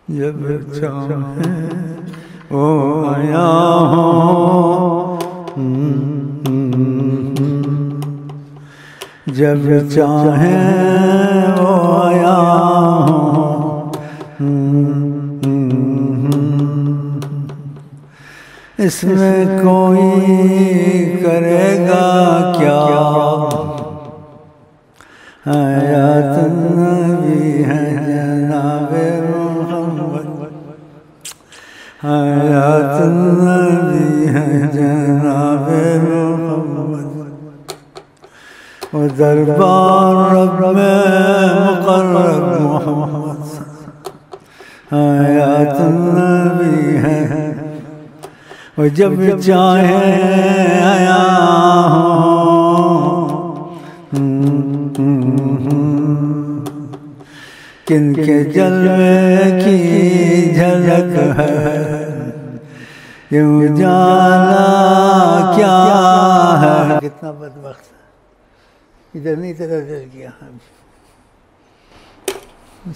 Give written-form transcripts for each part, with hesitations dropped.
جب چاہیں وہ آیا ہوں، جب چاہیں وہ آیا ہوں، اس میں کوئی کرے گا کیا، حیات نبی ہے جناب محمد، حیات نبی ہے جناب محمد، وہ دربار رب میں مقرب محمد، حیات نبی ہے، وہ جب چاہے آیا کن کے جلوے کی جھلک ہے، یہ اجالا کیا ہے، کتنا بدبخت ہے، ادھر نہیں طرح دل کیا،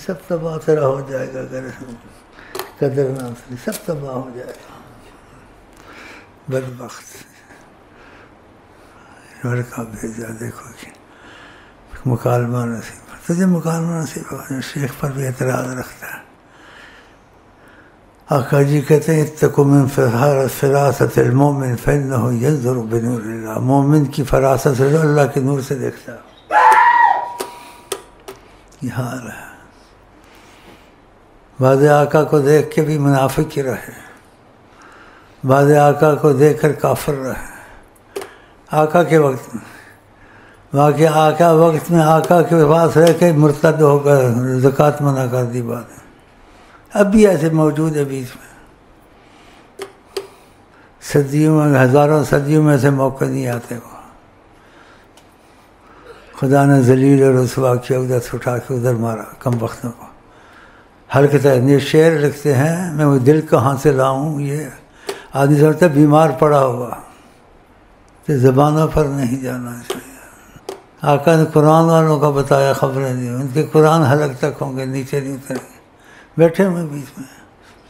سب تباہ طرح ہو جائے گا اگر قدر نہ سنی، سب تباہ ہو جائے گا، بدبخت لڑکا بھیجا، دیکھو کہ مکالمہ نصیب، تجھے مکالمہ نصیب ہو، شیخ پر بھی اعتراض رکھتا ہے۔ آقا جی کہتے ہیں اتقوا من فراست المومن فإنه ينظر بنور اللہ، مومن کی فراست سے اللہ کے نور سے دیکھتا ہے، یہ حال ہے۔ بعض آقا کو دیکھ کے بھی منافق کی رہے، بعض آقا کو دیکھ کر کافر رہے، آقا کے وقت میں، باقی آقا وقت میں آقا کے پاس رہ کے مرتد ہو کر زکوٰۃ منع کر دی بات ہے، اب بھی ایسے موجود ہے بیچ میں، صدیوں میں، ہزاروں صدیوں میں ایسے موقع نہیں آتے، وہ خدا نے ذلیل اور رسوا کیا، ادھر سے اٹھا کے ادھر مارا کم وقتوں کو، ہر کتاب یہ شعر لکھتے ہیں، میں وہ دل کہاں سے لاؤں، یہ آدمی سمجھتا بیمار پڑا ہوا کہ زبانوں پر نہیں جانا چاہیے۔ آقا نے قرآن والوں کا بتایا، خبریں دی، ان کے قرآن حلق تک ہوں گے، نیچے نہیں اتریں گے، بیٹھے ہوئے بیچ میں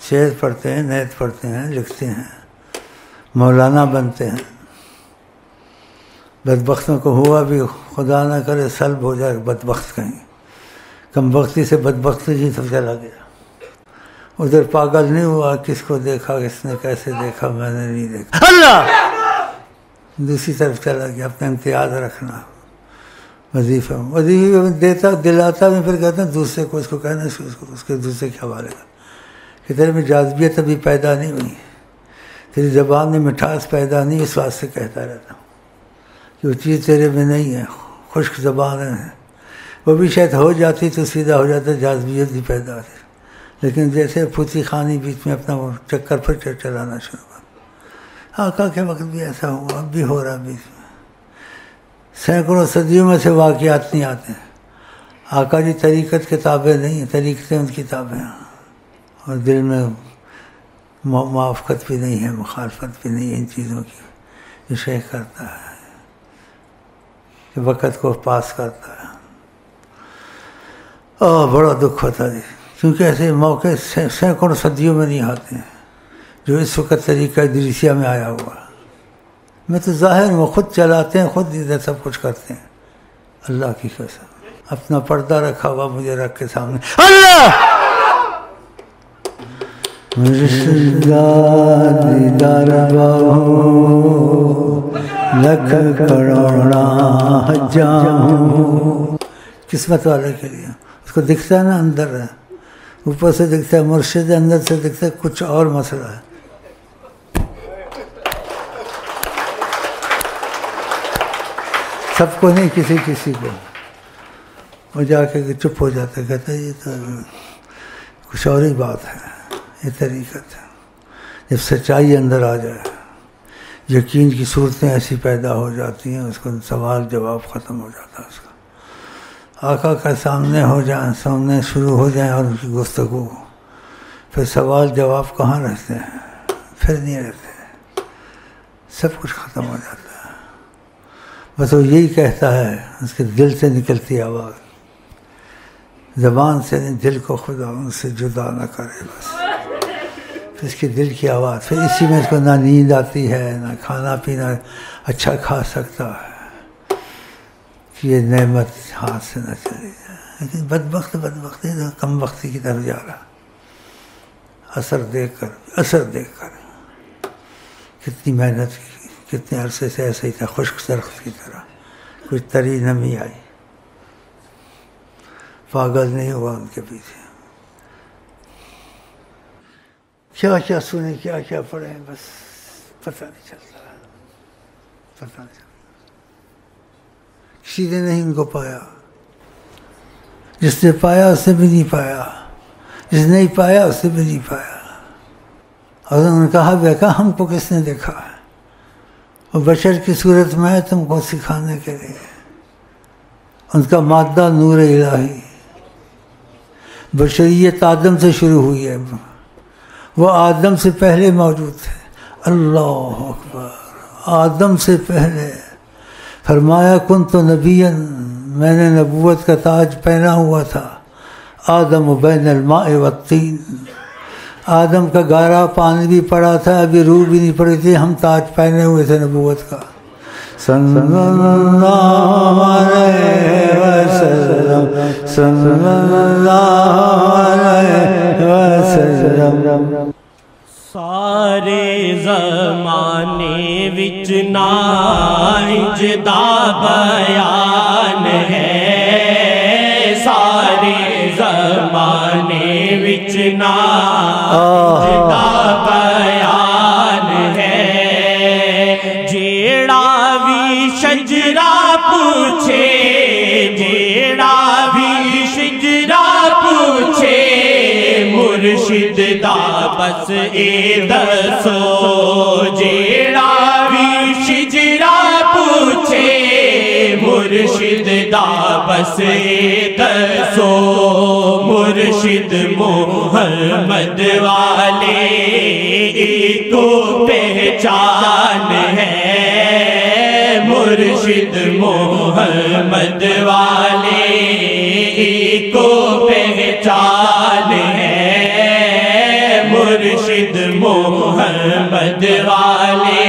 شعر پڑھتے ہیں، نیت پڑھتے ہیں، لکھتے ہیں، مولانا بنتے ہیں، بدبختوں کو ہوا بھی خدا نہ کرے سلب ہو جائے بدبخت کہیں، کم بختی سے بدبختی ہی سب چلا گیا، ادھر پاگل نہیں ہوا کس کو دیکھا، کس نے کیسے دیکھا، میں نے نہیں دیکھا، اللہ دوسری طرف چلا گیا، اپنا امتیاز رکھنا، وظیفہ دیتا دلاتا میں، پھر کہتا ہوں دوسرے کو، اس کو کہنا اس کے دوسرے کے حوالے کا، کہ تیرے میں جاذبیت ابھی پیدا نہیں ہوئی، تیری زبان میں مٹھاس پیدا نہیں، اس واسطے کہتا رہتا ہوں کہ وہ چیز تیرے میں نہیں ہے، خشک زبانیں ہیں، وہ بھی شاید ہو جاتی تو سیدھا ہو جاتا، جاذبیت بھی پیدا ہوتی، لیکن جیسے پھوتی خانی بیچ میں اپنا وہ چکر پھر چلانا شروع کر، آقا کے وقت بھی ایسا ہوا، اب بھی ہو رہا بیچ میں، سینکڑوں صدیوں میں سے واقعات نہیں آتے، آقا جی طریقت کتابیں نہیں ہیں، طریقتیں ان کتابیں ہیں، اور دل میں موافقت بھی نہیں ہے، مخالفت بھی نہیں ہے ان چیزوں کی، جو شیخ کرتا ہے کہ وقت کو پاس کرتا ہے، بڑا دکھ ہوتا ہے، کیونکہ ایسے موقع سینکڑوں صدیوں میں نہیں آتے ہیں، جو اس وقت طریقہ ادریسیہ میں آیا ہوا، میں تو ظاہر میں خود چلاتے ہیں، خود ادھر سب کچھ کرتے ہیں، اللہ کی قسم، اپنا پردہ رکھا ہوا مجھے رکھ کے سامنے، اللہ دیدار باہو لکھ کروڑا جاؤں، قسمت والے کے لیے، اس کو دکھتا ہے نا اندر ہے، اوپر سے دکھتا ہے مرشد، اندر سے دکھتا ہے کچھ اور مسئلہ ہے، سب کو نہیں، کسی کو، وہ جا کے چپ ہو جاتا ہے، کہتا ہے یہ تو کچھ اور ہی بات ہے، یہ طریقت ہے، جب سچائی اندر آ جائے، یقین کی صورتیں ایسی پیدا ہو جاتی ہیں، اس کو سوال جواب ختم ہو جاتا ہے، اس کا آقا کا سامنے ہو جائیں، سامنے شروع ہو جائیں اور ان کی گفتگو، پھر سوال جواب کہاں رہتے ہیں، پھر نہیں رہتے، سب کچھ ختم ہو جاتا ہے، بس وہ یہی کہتا ہے، اس کے دل سے نکلتی آواز زبان سے نہیں، دل کو خدا ان سے جدا نہ کرے بس. پھر اس کے دل کی آواز، پھر اسی میں اس کو نہ نیند آتی ہے، نہ کھانا پینا اچھا کھا سکتا ہے کہ یہ نعمت ہاتھ سے نہ چلی جائے. لیکن بدبختی کم وقتی کی طرف جا رہا. اثر دیکھ کر کتنی محنت کی، کتنے عرصے سے ایسے ہی تھا، خشک درخت کی طرح، کچھ تری نمی آئی، پاگل نہیں ہوا ان کے پیچھے. کیا کیا سنے، کیا کیا پڑھے، بس پتہ نہیں چلتا. کسی نے نہیں ان کو پایا. جس نے پایا اس نے بھی نہیں پایا، جس نے نہیں پایا اس نے بھی نہیں پایا. اور انہوں نے کہا بیکا ہم کو کس نے دیکھا ہے؟ اور بشر کی صورت میں ہے تم کو سکھانے کے لیے. ان کا مادہ نور الہی، بشریت آدم سے شروع ہوئی ہے، وہ آدم سے پہلے موجود تھے. اللہ اکبر. آدم سے پہلے فرمایا کن تو نبیًا، میں نے نبوت کا تاج پہنا ہوا تھا. آدم بین الماء والطین، آدم کا گارا پانی بھی پڑا تھا، ابھی روح بھی نہیں پڑی تھی، ہم تاج پہنے ہوئے تھے نبوت کا. صلی اللہ علیہ وسلم، صلی اللہ علیہ وسلم. سارے زمانے وچ نا انج دا بیان ہے، سارے زمانے وچ نا انج دا بیان ہے. جیڑا بھی شجرا پوچھے، جیڑا بھی شجرا پوچھے، مرشد دا بس اے دسو. جیڑا بھی شجرا پوچھے، مرشد دا بس اے دسو. مرشد محمد والے تو پہچان ہے، مرشد محمد والے کو پہچان ہے، مرشد محمد والے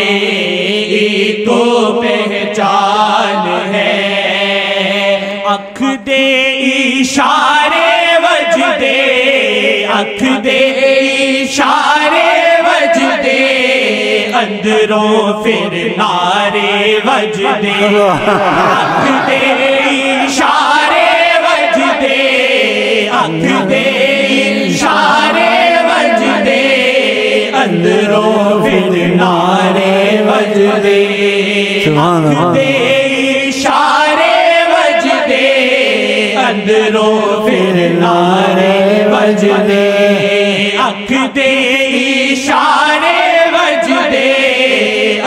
کو پہچان ہے. اکھ دے اشارے وجدے، اکھ دے اشارے وجدے، اندروں پھر نعرے وجدے. اکھ دے اشارے وجدے، اکھ دے اشارے وجدے، اندروں پھر نعرے وجدے. اکھ دے اشارے وجدے، اندروں پھر نعرے وجدے. اکھ دے اشارے وجدے،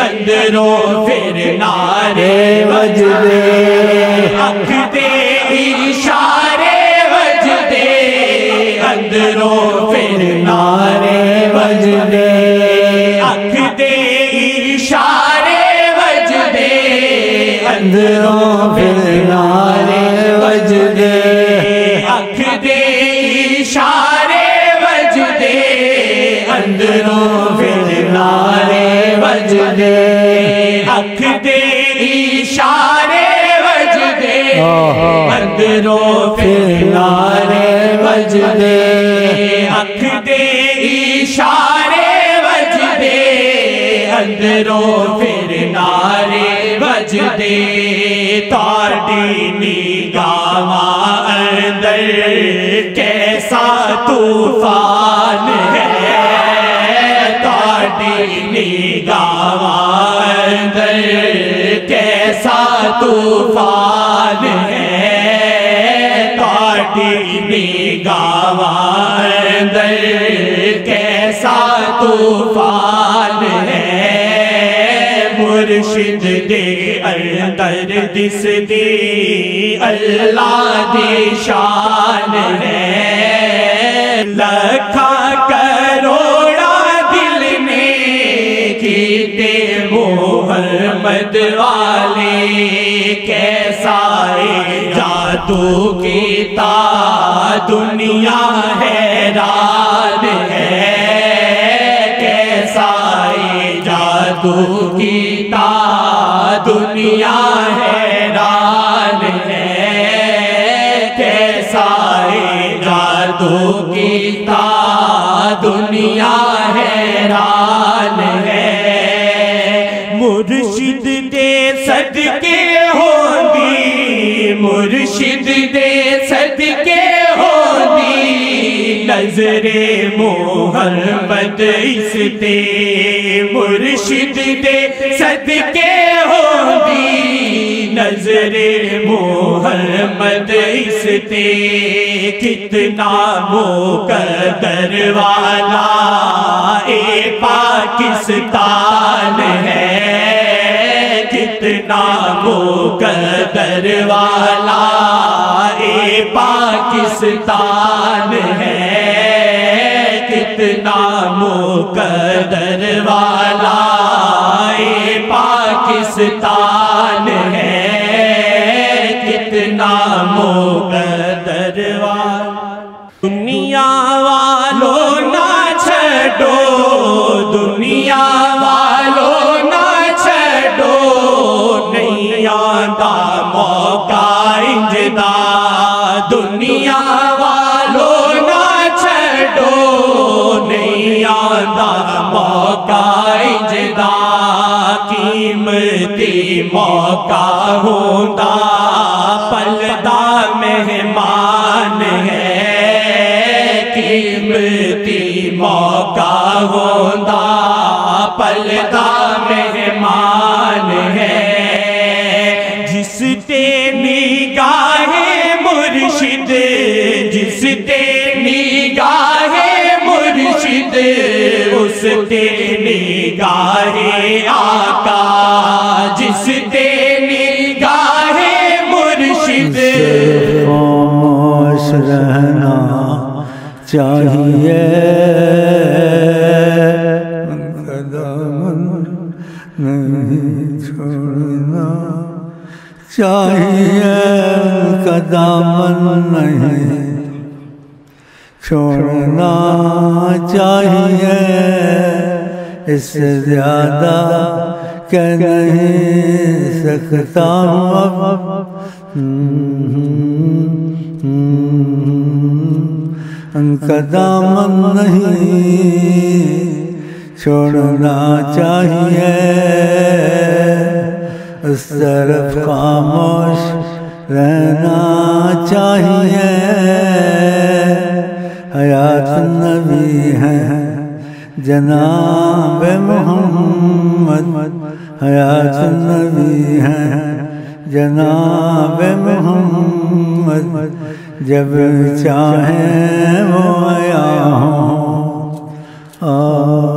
اندروں پھر نعرے وجدے. اکھ دے اشارے وجدے، اندروں پھر نعرے وجدے. اکھ دے اشارے وجدے، اندروں پھر نعرے وجدے. اکھ دے اشارے وجدے، اندروں پھر نعرے وجدے. اکھ دے اشارے وجدے، اندروں پھر نعرے وجدے. اکھ دے اشارے وجدے، اندروں پھر نعرے وجدے. تاڑی نگاہاں اندر کیسا طوفان ہے، تاڑی نگاہاں اندر کیسا طوفان ہے، تاڑی نگاہاں اندر کیسا طوفان ہے. مرشد دے اندر دس دی اللہ دی شان ہے. لکھاں کروڑا دل نے کی محمد والے کیسا جادو کیتا دنیا حیران ہے کیسا جادو کیتا دنیا حیران ہے کیسا جادو کیتا دنیا حیران ہے مرشد دے صدقے ہوندی مرشد دے صدقے ہوندی نظر محمد اس تے مرشد دے صدقے ہوندی نظر محمد اس تے کتنا مقدر والا اے پاکستان ہے کتنا مقدر والا اے پاکستان ہے کتنا مقدر والا اے پاکستان ہے کتنا مقدر والا دنیا والوں نہ چھڑو دنیا والوں نہ چھڑو نہیں آندا موقع انجدا دنیا والوں نہ چھڑو نہیں آندا موقع انجدا قیمتی موقع ہوندا پلدا مہمان ہے قیمتی موقع ہوندا پلدا مہمان ہے جس تے نگاہ مرشد جس تے نگاہ مرشد اس تے نگاہ آقا جس تے نگاہ مرشد خاموش رہنا چاہیے قدم نہیں چھوڑنا چاہیے قدم نہیں چھوڑنا چاہیے اس سے زیادہ کہ نہیں سکتا قدم نہیں چھوڑنا چاہیے اس طرف خاموش رہنا چاہیے حیات نبی ہے جناب محمد حیات نبی ہے جناب محمد جب چاہیں وہ آیا ہوں